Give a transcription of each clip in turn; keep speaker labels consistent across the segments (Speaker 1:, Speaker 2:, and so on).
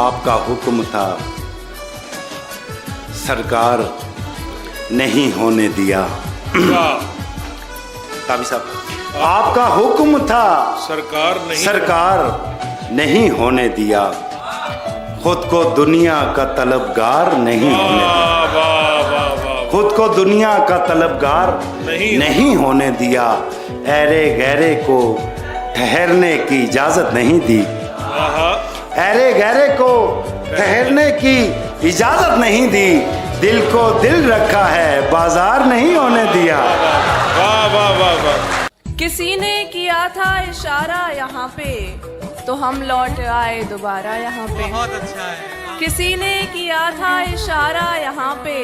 Speaker 1: आपका हुक्म था, सरकार नहीं होने दिया। काबी साहब, आपका हुक्म था, सरकार नहीं होने दिया। खुद को दुनिया का तलबगार नहीं होने दिया। खुद को दुनिया का तलबगार नहीं होने दिया। ऐरे गहरे को ठहरने की इजाजत नहीं दी। ऐरे गहरे को ठहरने की इजाजत नहीं दी। दिल को दिल रखा है, बाजार नहीं होने दिया।
Speaker 2: वाह वाह वाह वाह।
Speaker 3: किसी ने किया था इशारा यहाँ पे, तो हम लौट आए दोबारा यहाँ पे।
Speaker 2: बहुत अच्छा है।
Speaker 3: किसी ने किया था इशारा यहाँ पे,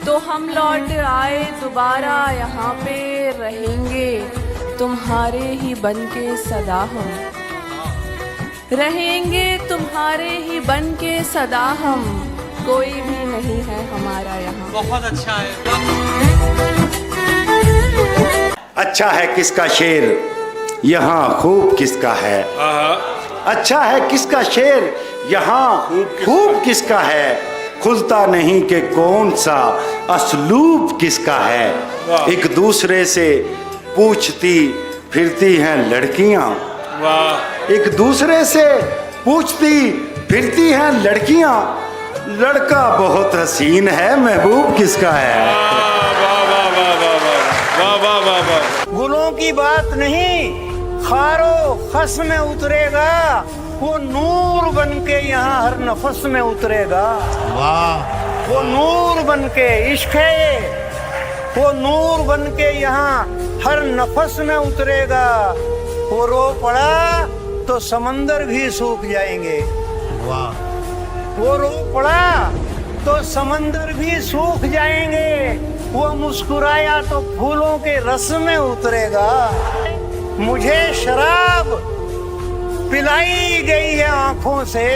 Speaker 3: तो हम लौट आए दोबारा यहाँ पे। रहेंगे तुम्हारे ही बनके सदा हम, रहेंगे तुम्हारे ही बनके सदा हम। कोई भी नहीं है हमारा यहाँ।
Speaker 2: बहुत अच्छा है।
Speaker 1: अच्छा है किसका शेर, यहाँ खूब किसका है। अच्छा है किसका शेर, यहाँ खूब किसका है। खुलता नहीं कि कौन सा असलूब किसका है। एक दूसरे से पूछती फिरती हैं लड़कियां। एक दूसरे से पूछती फिरती हैं लड़कियां। लड़का बहुत हसीन है, महबूब किसका है।
Speaker 4: गुलों की बात नहीं, खारो खस में उतरेगा। वो नूर बनके यहाँ हर नफस में उतरेगा। वाह, वो नूर बनके, इश्क है ये, वो नूर बनके यहाँ हर नफस में उतरेगा। वो रो पड़ा तो समंदर भी सूख जाएंगे। वाह, वो रो पड़ा तो समंदर भी सूख जाएंगे। वो मुस्कुराया तो फूलों के रस में उतरेगा। मुझे शराब पिलाई गई है आंखों से।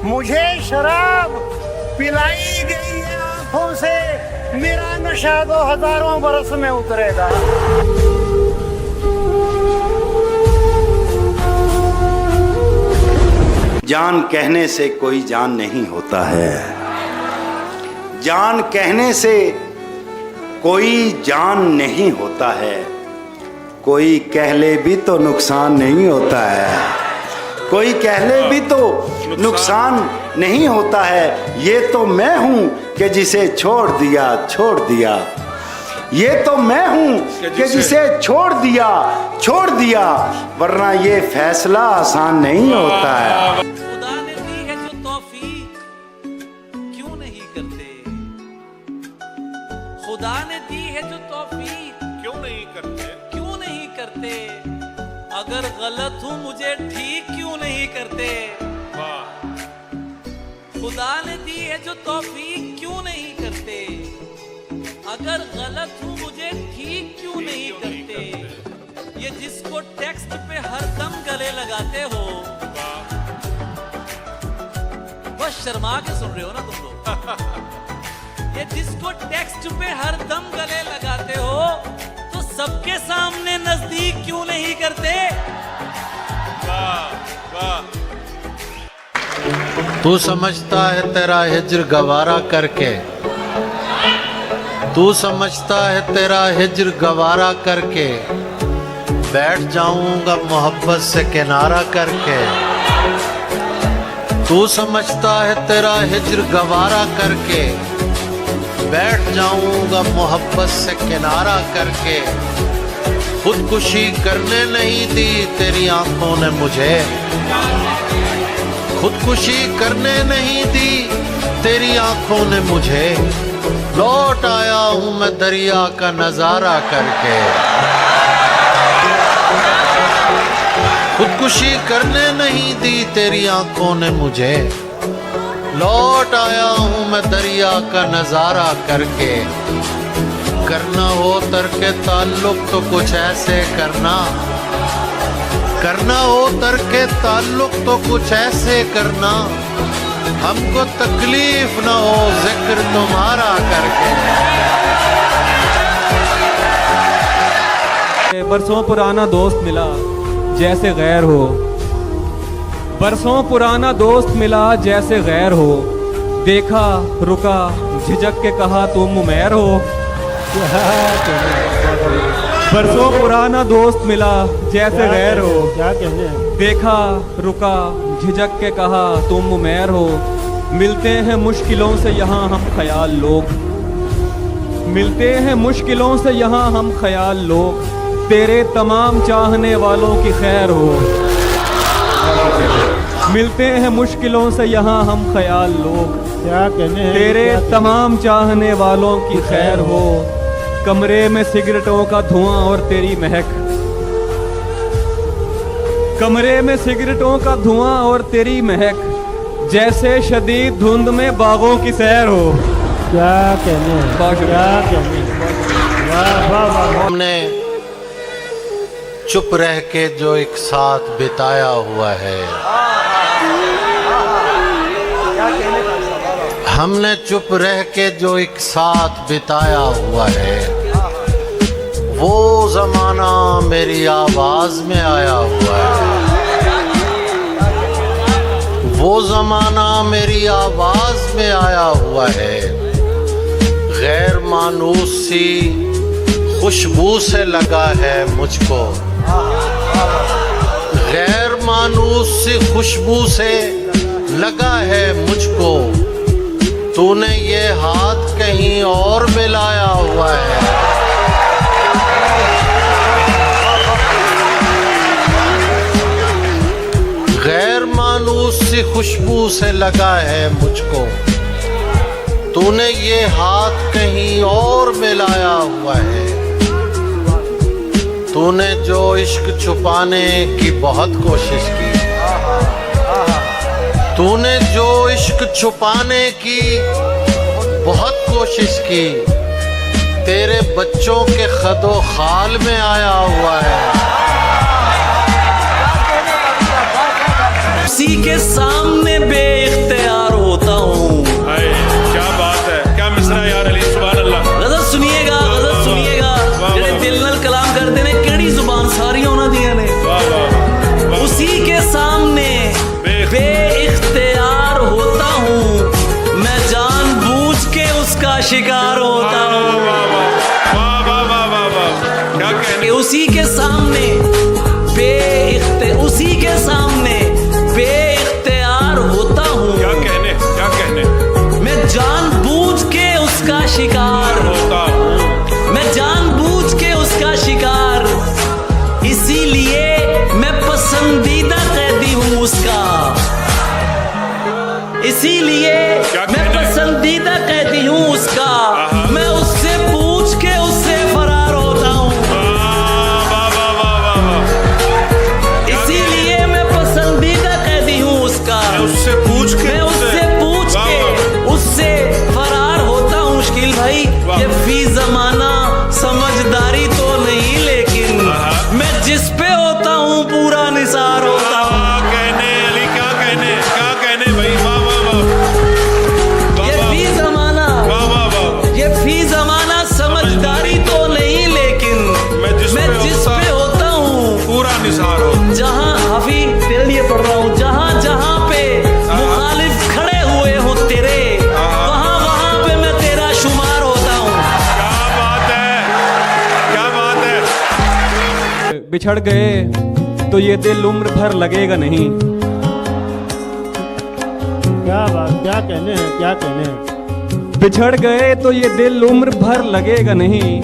Speaker 4: मुझे शराब पिलाई गई है आंखों से। मेरा नशा 2000 बरस में उतरेगा।
Speaker 1: जान कहने से कोई जान नहीं होता है। जान कहने से कोई जान नहीं होता है। कोई कह ले भी तो नुकसान नहीं होता है। कोई कह ले भी तो नुकसान नहीं होता है। ये तो मैं हूँ कि जिसे छोड़ दिया, छोड़ दिया। ये तो मैं हूँ कि जिसे छोड़ दिया, छोड़ दिया। वरना ये फैसला आसान नहीं होता है।
Speaker 2: खुदा ने दी है जो तौफीक, क्यों नहीं करते। खुदा ने दी है जो तौफीक, क्यों नहीं करते। क्यों नहीं करते। अगर गलत हूँ मुझे ठीक क्यों नहीं करते। खुदा ने दी है जो तौफीक, क्यों नहीं करते। अगर गलत हूँ मुझे ठीक क्यों नहीं करते। ये जिसको टेक्स्ट पे हरदम गले लगाते हो, बस शर्मा के सुन रहे हो ना तुम लोग। ये जिसको टेक्स्ट पे हरदम गले लगाते हो, तो सबके सामने नजदीक क्यों नहीं करते।
Speaker 5: तू समझता है तेरा हिज्र गवारा करके, तू समझता है तेरा हिज्र गवारा करके बैठ जाऊंगा मोहब्बत से किनारा करके। तू समझता है तेरा हिज्र गवारा करके बैठ जाऊंगा मोहब्बत से किनारा करके। खुदकुशी करने नहीं दी तेरी आंखों ने मुझे। खुदकुशी करने नहीं दी तेरी आंखों ने मुझे। लौट आया हूं मैं दरिया का नजारा करके। खुदकुशी करने नहीं दी तेरी आंखों ने मुझे। लौट आया हूं मैं दरिया का नजारा करके। करना हो तरके ताल्लुक तो कुछ ऐसे करना। करना हो तरके ताल्लुक तो कुछ ऐसे करना। हमको तकलीफ ना हो जिक्र तुम्हारा करके।
Speaker 6: बरसों पुराना दोस्त मिला, जैसे गैर हो। बरसों पुराना दोस्त मिला जैसे गैर हो, देखा रुका झिझक के कहा तुम उमैर हो। बरसों पुराना दोस्त मिला जैसे गैर हो,
Speaker 4: क्या कहने,
Speaker 6: देखा रुका झिझक के कहा तुम उमैर हो। मिलते हैं मुश्किलों से यहाँ हम ख्याल लोग, मिलते हैं मुश्किलों से यहाँ हम ख्याल लोग, तेरे तमाम चाहने वालों की खैर हो। मिलते हैं मुश्किलों से यहाँ हम ख्याल लोग,
Speaker 4: क्या कहने,
Speaker 6: तेरे तमाम चाहने वालों की खैर हो। कमरे में सिगरेटों का धुआं और तेरी महक, कमरे में सिगरेटों का धुआं और तेरी महक, जैसे शदीद धुंध में बागों की सैर हो।
Speaker 4: क्या कहने, क्या कहने, वाह वाह वाह।
Speaker 5: हमने चुप रह के जो एक साथ बिताया हुआ है, हमने चुप रह के जो एक साथ बिताया हुआ है, वो जमाना मेरी आवाज में आया हुआ है, वो जमाना मेरी आवाज में आया हुआ है। गैर मानूस सी खुशबू से लगा है मुझको, गैर मानूस सी खुशबू से लगा है मुझको, तूने ये हाथ कहीं और मिलाया हुआ है। गैर मानूस सी खुशबू से लगा है मुझको, तूने ये हाथ कहीं और मिलाया हुआ है। तूने जो इश्क छुपाने की बहुत कोशिश की, तूने जो इश्क छुपाने की बहुत कोशिश की, तेरे बच्चों के खदो खाल में आया हुआ है।
Speaker 2: उसी के सामने बेइख्तियार होता हूँ।
Speaker 7: क्या बात है, क्या मिसरा यार अली, सुभान अल्लाह।
Speaker 2: गजल सुनिएगा, गजल सुनिएगा, जेड़े दिल नाल कलाम करते ने, केड़ी जुबान सारी उन्हां दियां ने। उसी के सामने बेइख्तियार होता हूँ, मैं जानबूझ के उसका शिकार होता हूँ।
Speaker 7: क्या कहने,
Speaker 2: उसी के सामने उसी के सामने बेइख्तियार होता हूँ,
Speaker 7: क्या कहने, क्या कहने,
Speaker 2: मैं जानबूझ के उसका शिकार
Speaker 7: होता हूँ,
Speaker 2: मैं जानबूझ के उसका शिकार, इसीलिए मैं पसंदीदा कैदी हूँ उसका, इसीलिए मैं पसंदीदा कैदी हूँ उसका, मैं उससे पूछ के उससे फरार होता हूँ, इसीलिए मैं पसंदीदा कैदी हूँ उसका,
Speaker 7: उससे पूछ के,
Speaker 2: मैं उससे पूछ के उससे फरार होता हूँ। मुश्किल भाई, ये फी जमाना समझदारी तो नहीं, लेकिन मैं जिस पे होता हूँ पूरा निसार होता हूँ।
Speaker 7: कहने अली, क्या कहने, क्या कहने भाई, वाह वाह वाह।
Speaker 2: ये फी जमाना,
Speaker 7: वाह वाह वाह।
Speaker 2: ये फी जमाना समझदारी तो नहीं, लेकिन
Speaker 7: मैं जिस
Speaker 2: पे होता हूँ
Speaker 7: पूरा निसार हो।
Speaker 2: जहाँ हाफी तेरे लिए पढ़ रहा हूँ, जहाँ जहाँ पे मुखालिफ खड़े हुए हो तेरे, वहाँ वहाँ पे मैं तेरा शुमार होता हूँ।
Speaker 7: क्या बात है, क्या बात है।
Speaker 6: बिछड़ गए तो ये दिल उम्र भर लगेगा नहीं,
Speaker 4: क्या बात, क्या कहने, क्या कहने,
Speaker 6: बिछड़ गए तो ये दिल उम्र भर लगेगा नहीं,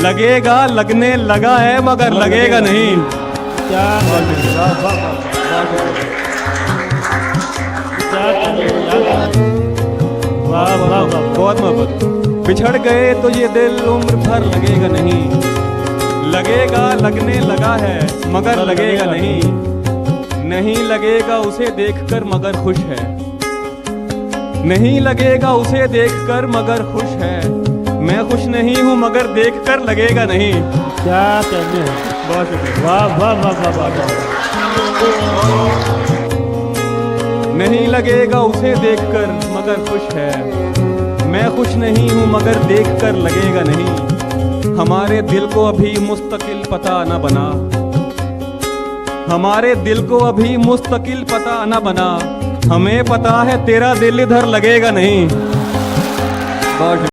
Speaker 6: लगेगा लगने लगा है मगर लगेगा नहीं।
Speaker 4: क्या कहने, वाह वाह वाह, क्या कहने, क्या कहने, वाह वाह वाह।
Speaker 6: बहुत मोहब्बत। बिछड़ गए तो ये दिल उम्र भर लगेगा नहीं, लगेगा लगने लगा है मगर लगेगा नहीं, नहीं लगेगा उसे देखकर मगर खुश है, नहीं लगेगा उसे देखकर मगर खुश है, मैं खुश नहीं हूँ मगर देखकर लगेगा नहीं।
Speaker 4: क्या कहने, बहुत शुक्रिया, वाह वाह वाह वाह वाह।
Speaker 6: नहीं लगेगा उसे देखकर मगर खुश है, मैं खुश नहीं हूँ मगर देखकर लगेगा नहीं। हमारे दिल को अभी मुस्तकिल पता न बना, हमारे दिल को अभी मुस्तकिल पता न बना, हमें पता है तेरा दिल इधर लगेगा नहीं। बहुत